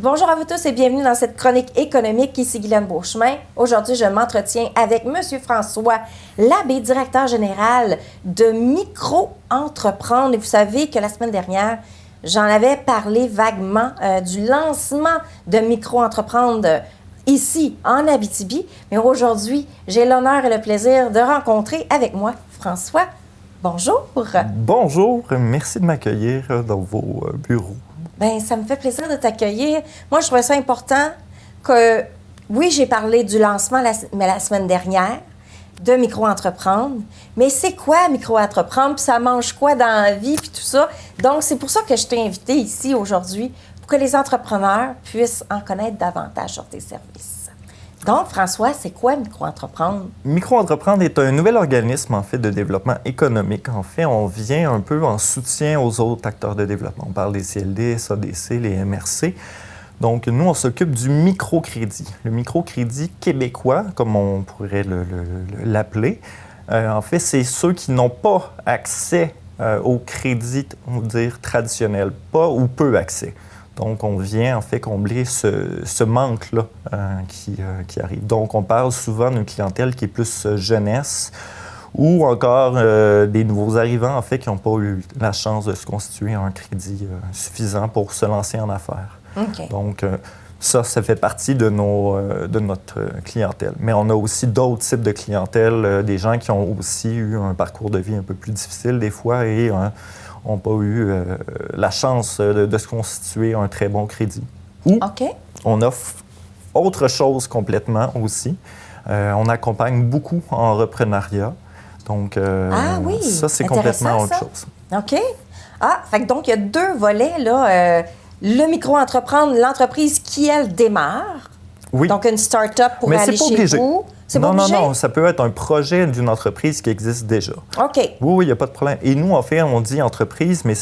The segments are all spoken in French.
Bonjour à vous tous et bienvenue dans cette chronique économique. Ici Guylaine Beauchemin. Aujourd'hui, je m'entretiens avec M. François Labbé, directeur général de Micro-Entreprendre. Et vous savez que la semaine dernière, j'en avais parlé vaguement du lancement de Micro-Entreprendre ici, en Abitibi. Mais aujourd'hui, j'ai l'honneur et le plaisir de rencontrer avec moi François. Bonjour. Bonjour, merci de m'accueillir dans vos bureaux. Bien, ça me fait plaisir de t'accueillir. Moi, je trouvais ça important que, oui, j'ai parlé du lancement la semaine dernière de Micro-Entreprendre, mais c'est quoi Micro-Entreprendre, puis ça mange quoi dans la vie, puis tout ça. Donc, c'est pour ça que je t'ai invité ici aujourd'hui, pour que les entrepreneurs puissent en connaître davantage sur tes services. Donc, François, c'est quoi Micro-Entreprendre? Micro-Entreprendre est un nouvel organisme, en fait, de développement économique. En fait, on vient un peu en soutien aux autres acteurs de développement. On parle des CLD, SADC, les MRC. Donc, nous, on s'occupe du microcrédit. Le microcrédit québécois, comme on pourrait l'appeler. En fait, c'est ceux qui n'ont pas accès au crédit, on va dire, traditionnel. Pas ou peu accès. Donc, on vient en fait combler ce manque-là qui arrive. Donc, on parle souvent d'une clientèle qui est plus jeunesse ou encore des nouveaux arrivants, en fait, qui n'ont pas eu la chance de se constituer un crédit suffisant pour se lancer en affaires. Okay. Donc, ça fait partie de notre clientèle. Mais on a aussi d'autres types de clientèle, des gens qui ont aussi eu un parcours de vie un peu plus difficile des fois et n'ont pas eu la chance de se constituer un très bon crédit. Ou on offre autre chose complètement aussi. On accompagne beaucoup en reprenariat. Donc, ça, c'est complètement autre chose. OK. Fait que donc, il y a deux volets, là. Le micro-entreprendre, l'entreprise qui, elle, démarre. Oui. Donc, une start-up pour mais aller chez vous. Non, ça peut être un projet d'une entreprise qui existe déjà. OK. Oui, il n'y a pas de problème. Et nous, en fait, on dit entreprise, mais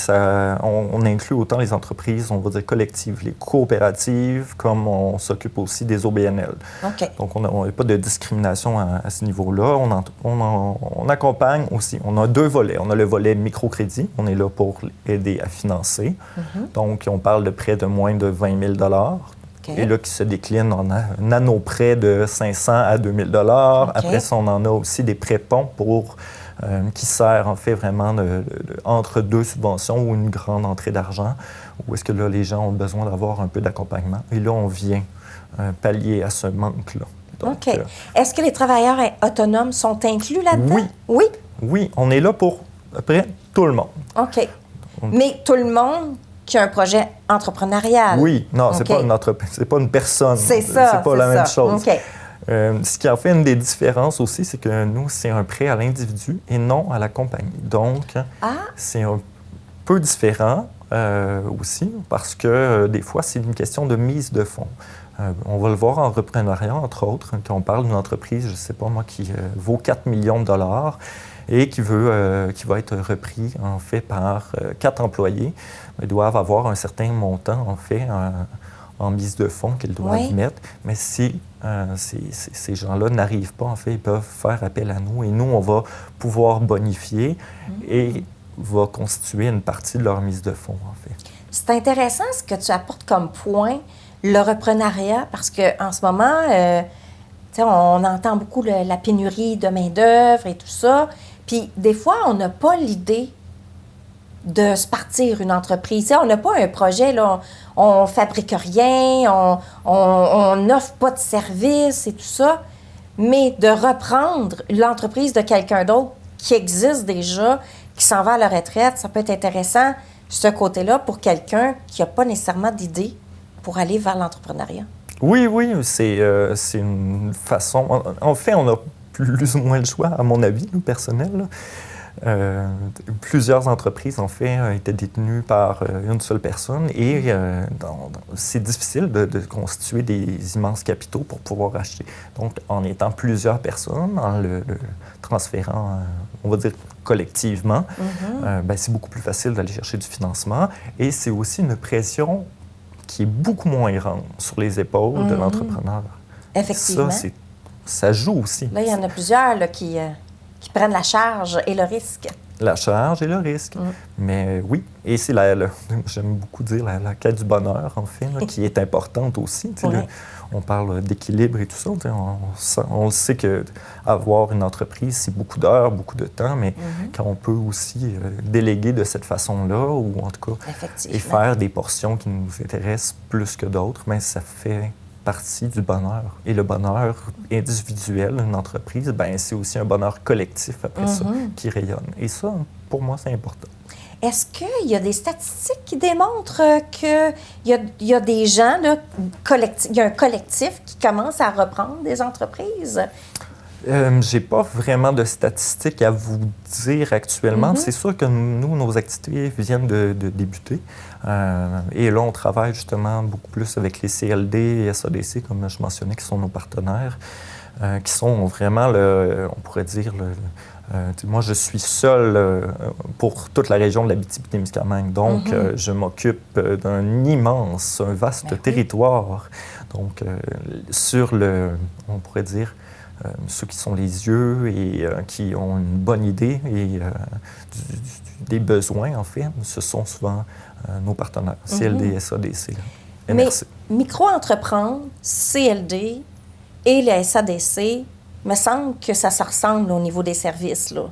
on inclut autant les entreprises, on va dire collectives, les coopératives, comme on s'occupe aussi des OBNL. OK. Donc, on n'a pas de discrimination à ce niveau-là. On accompagne aussi. On a deux volets. On a le volet microcrédit. On est là pour aider à financer. Mm-hmm. Donc, on parle de prêts de moins de 20 000 Okay. Et là, qui se décline en nano-prêts de 500 à 2000 $. Après ça, on en a aussi des prêts-ponts qui servent en fait vraiment entre deux subventions ou une grande entrée d'argent, où est-ce que là, les gens ont besoin d'avoir un peu d'accompagnement. Et là, on vient pallier à ce manque-là. Donc, OK. Est-ce que les travailleurs autonomes sont inclus là-dedans? Oui. Oui? Oui, on est là pour, après, tout le monde. OK. Mais tout le monde qui a un projet entrepreneurial. Oui, non, c'est pas une personne. C'est ça. C'est pas la même chose. OK. Ce qui en fait une des différences aussi, c'est que nous, c'est un prêt à l'individu et non à la compagnie. Donc, c'est un peu différent aussi parce que des fois, c'est une question de mise de fonds. On va le voir en reprenariat, entre autres, quand on parle d'une entreprise, je ne sais pas moi, qui vaut 4 millions de dollars et qui va être repris, en fait, par 4 employés. Ils doivent avoir un certain montant, en fait, en mise de fonds qu'ils doivent y mettre. Mais si ces gens-là n'arrivent pas, en fait, ils peuvent faire appel à nous et nous, on va pouvoir bonifier et va constituer une partie de leur mise de fonds, en fait. C'est intéressant ce que tu apportes comme point, le reprenariat, parce qu'en ce moment, on entend beaucoup la pénurie de main-d'œuvre et tout ça. Puis des fois, on n'a pas l'idée de se partir une entreprise. On n'a pas un projet, là, on fabrique rien, on n'offre pas de services et tout ça, mais de reprendre l'entreprise de quelqu'un d'autre qui existe déjà, qui s'en va à la retraite, ça peut être intéressant, ce côté-là, pour quelqu'un qui n'a pas nécessairement d'idée pour aller vers l'entrepreneuriat. Oui, c'est une façon... En fait, on a plus ou moins le choix, à mon avis, personnel, là. Plusieurs entreprises, en fait, étaient détenues par une seule personne et c'est difficile de constituer des immenses capitaux pour pouvoir acheter. Donc, en étant plusieurs personnes, en le transférant, on va dire, collectivement, c'est beaucoup plus facile d'aller chercher du financement et c'est aussi une pression qui est beaucoup moins grande sur les épaules de l'entrepreneur. Effectivement. Ça joue aussi. Là, il y en a plusieurs là, qui prennent la charge et le risque. La charge et le risque. Mais oui, et c'est j'aime beaucoup dire la quête du bonheur, en fait, là, qui est importante aussi. On parle d'équilibre et tout ça. On le sait qu'avoir une entreprise, c'est beaucoup d'heures, beaucoup de temps, mais quand on peut aussi déléguer de cette façon-là, ou en tout cas, et faire des portions qui nous intéressent plus que d'autres, mais ça fait partie du bonheur. Et le bonheur individuel d'une entreprise, ben c'est aussi un bonheur collectif après ça qui rayonne. Et ça, pour moi, c'est important. Est-ce qu'il y a des statistiques qui démontrent qu'il y a des gens, là, il y a un collectif qui commence à reprendre des entreprises? J'ai pas vraiment de statistiques à vous dire actuellement. C'est sûr que nous, nos activités viennent de débuter. Et là, on travaille justement beaucoup plus avec les CLD et SADC, comme je mentionnais, qui sont nos partenaires, qui sont vraiment, on pourrait dire, moi, je suis seul pour toute la région de l'Abitibi-Témiscamingue. Donc, je m'occupe un vaste territoire. Donc, sur on pourrait dire, ceux qui sont les yeux et qui ont une bonne idée et des besoins, en fait, ce sont souvent nos partenaires, CLD, SADC, MRC. Mais micro-entreprendre, CLD et les SADC, me semble que ça se ressemble au niveau des services, là.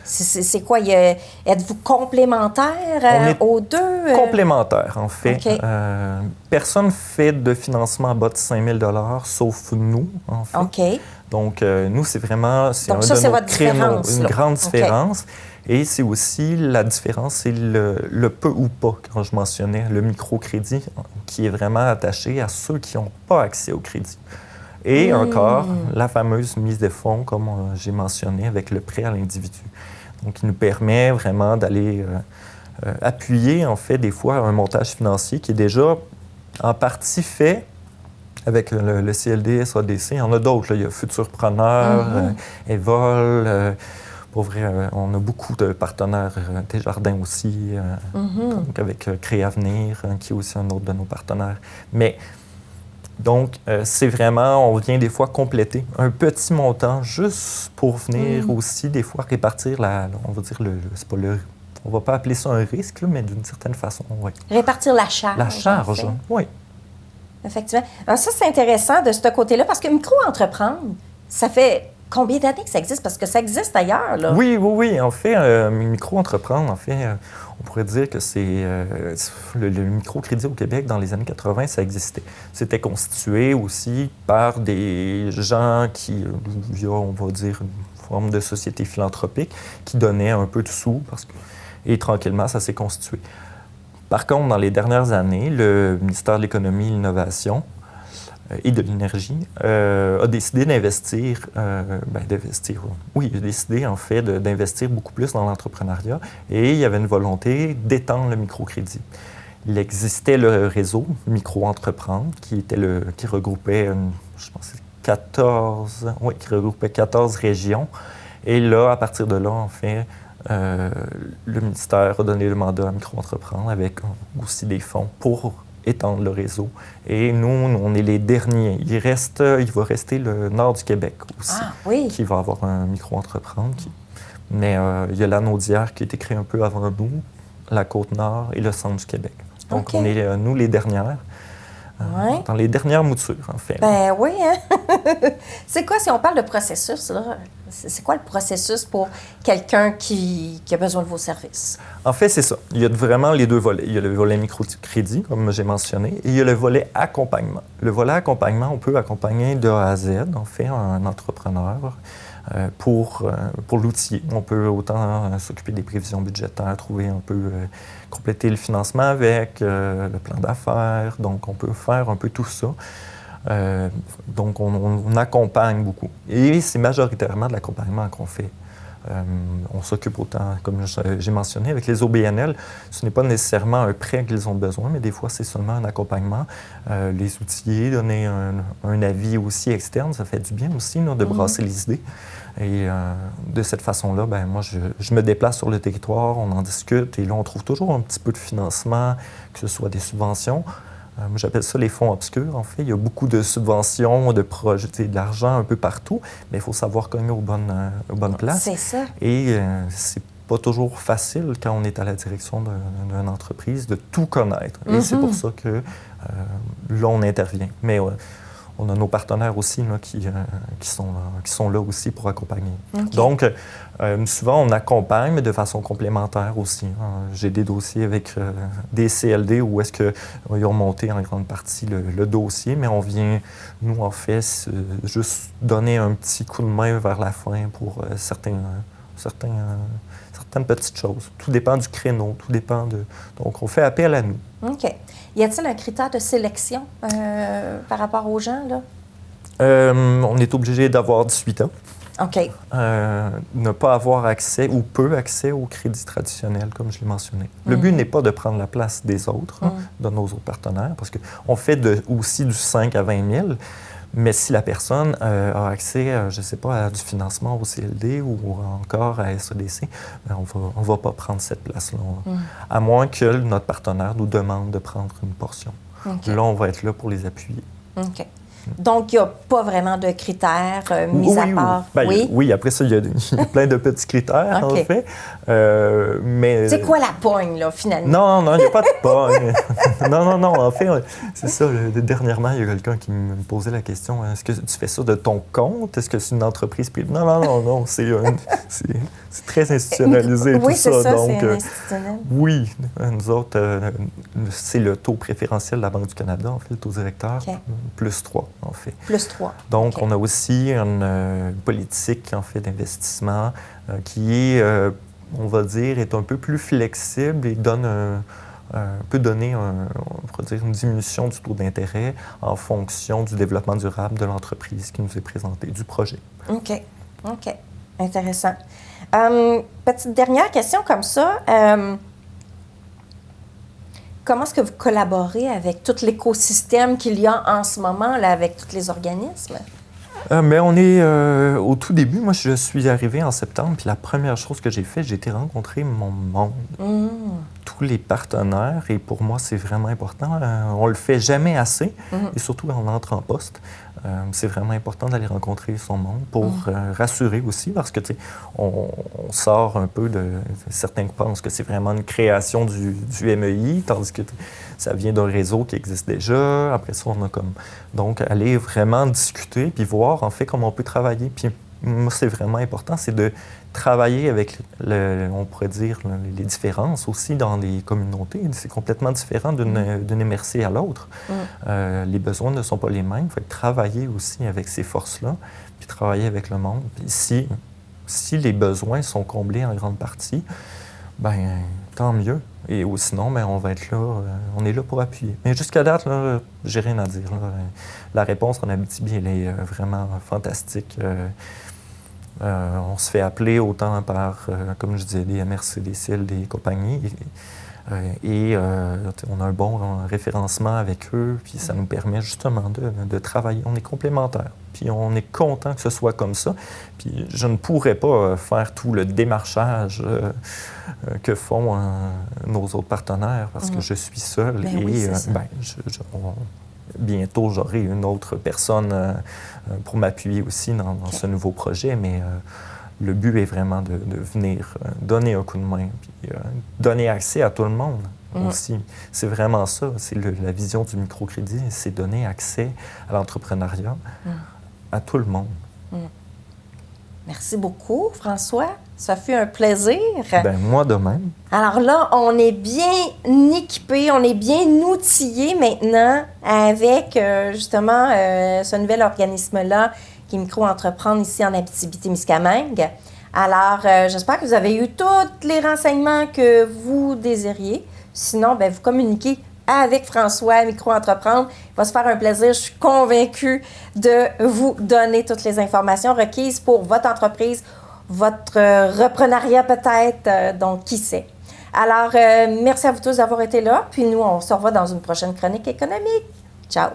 C'est quoi? Êtes-vous complémentaires aux deux? Complémentaires, en fait. Okay. Personne ne fait de financement à bas de 5 000 sauf nous, en fait. OK. Donc, nous, c'est vraiment... Donc, ça, c'est votre différence. Une grande différence. Et c'est aussi la différence, c'est le peu ou pas, quand je mentionnais, le microcrédit, qui est vraiment attaché à ceux qui n'ont pas accès au crédit. Et encore, la fameuse mise de fonds, comme j'ai mentionné, avec le prêt à l'individu. Donc, il nous permet vraiment d'aller appuyer, en fait, des fois, un montage financier qui est déjà en partie fait avec le CLD, SADC. Il y en a d'autres. Il y a Futurpreneur, Evol. Pour vrai, on a beaucoup de partenaires. Desjardins aussi, donc avec Créavenir, qui est aussi un autre de nos partenaires. Mais donc, c'est vraiment, on vient des fois compléter un petit montant juste pour venir aussi des fois répartir on va dire, c'est pas on va pas appeler ça un risque, là, mais d'une certaine façon, oui. Répartir la charge. La charge, oui. Effectivement. Alors ça, c'est intéressant de ce côté-là, parce que micro-entreprendre, ça fait combien d'années que ça existe? Parce que ça existe ailleurs, là. Oui. En fait, micro-entreprendre, en fait, on pourrait dire que c'est le microcrédit au Québec, dans les années 80, ça existait. C'était constitué aussi par des gens qui, via, on va dire, une forme de société philanthropique, qui donnaient un peu de sous, et tranquillement, ça s'est constitué. Par contre, dans les dernières années, le ministère de l'Économie et de l'Innovation et de l'Énergie a décidé d'investir, il a décidé en fait d'investir beaucoup plus dans l'entrepreneuriat et il y avait une volonté d'étendre le microcrédit. Il existait le réseau Micro-Entreprendre qui regroupait, je pense, 14 régions. Et là, à partir de là, en fait, le ministère a donné le mandat à Micro-Entreprendre avec aussi des fonds pour étendre le réseau. Et nous, on est les derniers. Il va rester le nord du Québec aussi, qui va avoir un Micro-Entreprendre. Mais il y a l'Anaudière qui a été créé un peu avant nous, la Côte-Nord et le centre du Québec. Donc, on est, nous, les dernières. Dans les dernières moutures, en fait. Ben oui, hein? C'est quoi, si on parle de processus, là, c'est quoi le processus pour quelqu'un qui a besoin de vos services? En fait, c'est ça. Il y a vraiment les deux volets. Il y a le volet microcrédit, comme j'ai mentionné, et il y a le volet accompagnement. Le volet accompagnement, on peut accompagner de A à Z, en fait, un entrepreneur pour l'outiller. On peut autant s'occuper des prévisions budgétaires, trouver un peu, compléter le financement avec le plan d'affaires. Donc, on peut faire un peu tout ça. Donc, on accompagne beaucoup. Et c'est majoritairement de l'accompagnement qu'on fait. On s'occupe autant, comme j'ai mentionné, avec les OBNL. Ce n'est pas nécessairement un prêt qu'ils ont besoin, mais des fois, c'est seulement un accompagnement. Les outiller, donner un avis aussi externe, ça fait du bien aussi de brasser les idées. Et de cette façon-là, ben moi, je me déplace sur le territoire, on en discute, et là, on trouve toujours un petit peu de financement, que ce soit des subventions. Moi, j'appelle ça les fonds obscurs, en fait. Il y a beaucoup de subventions, de projets, de l'argent un peu partout, mais il faut savoir cogner aux bonnes places. C'est ça. Et c'est pas toujours facile quand on est à la direction d'une entreprise de tout connaître. Et c'est pour ça que là, on intervient. Mais on a nos partenaires aussi là, qui sont là aussi pour accompagner. Okay. Donc, souvent, on accompagne, mais de façon complémentaire aussi. J'ai des dossiers avec des CLD où est-ce qu'ils ont monté en grande partie le dossier, mais on vient, nous, en fait, juste donner un petit coup de main vers la fin pour certaines petites choses. Tout dépend du créneau, tout dépend de... Donc, on fait appel à nous. OK. Y a-t-il un critère de sélection par rapport aux gens, là? On est obligé d'avoir 18 ans. OK. Ne pas avoir accès ou peu accès au crédit traditionnel, comme je l'ai mentionné. Le but n'est pas de prendre la place des autres, de nos autres partenaires, parce qu'on fait aussi du 5 à 20 000, mais si la personne a accès, je ne sais pas, à du financement au CLD ou encore à SEDC, on ne va pas prendre cette place-là, à moins que notre partenaire nous demande de prendre une portion. Okay. Là, on va être là pour les appuyer. OK. Donc, il n'y a pas vraiment de critères mis à part. Oui, après ça, il y a plein de petits critères, en fait. Mais... C'est quoi la pogne, là, finalement? Non, il n'y a pas de pogne. Non, en fait, c'est ça. Dernièrement, il y a quelqu'un qui me posait la question, est-ce que tu fais ça de ton compte? Est-ce que c'est une entreprise privée? Non, c'est très institutionnalisé, tout ça. Oui, c'est ça, donc, c'est institutionnel. Oui, nous autres, c'est le taux préférentiel de la Banque du Canada, en fait, le taux directeur, plus 3. En fait. Plus 3. Donc, on a aussi une politique, en fait, d'investissement qui est, on va dire, est un peu plus flexible et peut donner, on pourrait dire, une diminution du taux d'intérêt en fonction du développement durable de l'entreprise qui nous est présentée, du projet. OK. Intéressant. Petite dernière question comme ça. Comment est-ce que vous collaborez avec tout l'écosystème qu'il y a en ce moment là, avec tous les organismes? Mais on est au tout début. Moi, je suis arrivé en septembre, puis la première chose que j'ai fait, j'ai été rencontrer mon monde. Tous les partenaires, et pour moi, c'est vraiment important. On le fait jamais assez, et surtout quand on entre en poste. C'est vraiment important d'aller rencontrer son monde pour rassurer aussi, parce que, tu sais, on sort un peu de... Certains pensent que c'est vraiment une création du MEI, tandis que ça vient d'un réseau qui existe déjà. Après ça, on a comme... Donc, aller vraiment discuter puis voir, en fait, comment on peut travailler. Puis moi, c'est vraiment important, c'est de travailler avec, on pourrait dire, les différences aussi dans les communautés. C'est complètement différent d'une MRC à l'autre. Les besoins ne sont pas les mêmes. Il faut travailler aussi avec ces forces-là, puis travailler avec le monde. Puis si les besoins sont comblés en grande partie, bien, tant mieux. Et sinon, on va être là, on est là pour appuyer. Mais jusqu'à date, là, j'ai rien à dire. Là. La réponse en Abitibi, elle est vraiment fantastique. On se fait appeler autant par, comme je disais, des MRC, des CIL, des compagnies. Et on a un bon référencement avec eux, puis ça nous permet justement de travailler. On est complémentaires, puis on est content que ce soit comme ça. Puis je ne pourrais pas faire tout le démarchage que font nos autres partenaires, parce que je suis seul. Bientôt, j'aurai une autre personne pour m'appuyer aussi dans ce nouveau projet, mais le but est vraiment de venir donner un coup de main, puis donner accès à tout le monde aussi. C'est vraiment ça, c'est la vision du microcrédit, c'est donner accès à l'entrepreneuriat à tout le monde. Merci beaucoup, François. Ça fut un plaisir. Moi de même. Alors là, on est bien équipé, on est bien outillé maintenant avec justement ce nouvel organisme-là qui est Micro-Entreprendre ici en Abitibi-Témiscamingue. Alors, j'espère que vous avez eu tous les renseignements que vous désiriez. Sinon, vous communiquez avec François, Micro-Entreprendre. Il va se faire un plaisir. Je suis convaincue de vous donner toutes les informations requises pour votre entreprise, votre reprenariat peut-être, donc qui sait. Alors, merci à vous tous d'avoir été là. Puis nous, on se revoit dans une prochaine chronique économique. Ciao!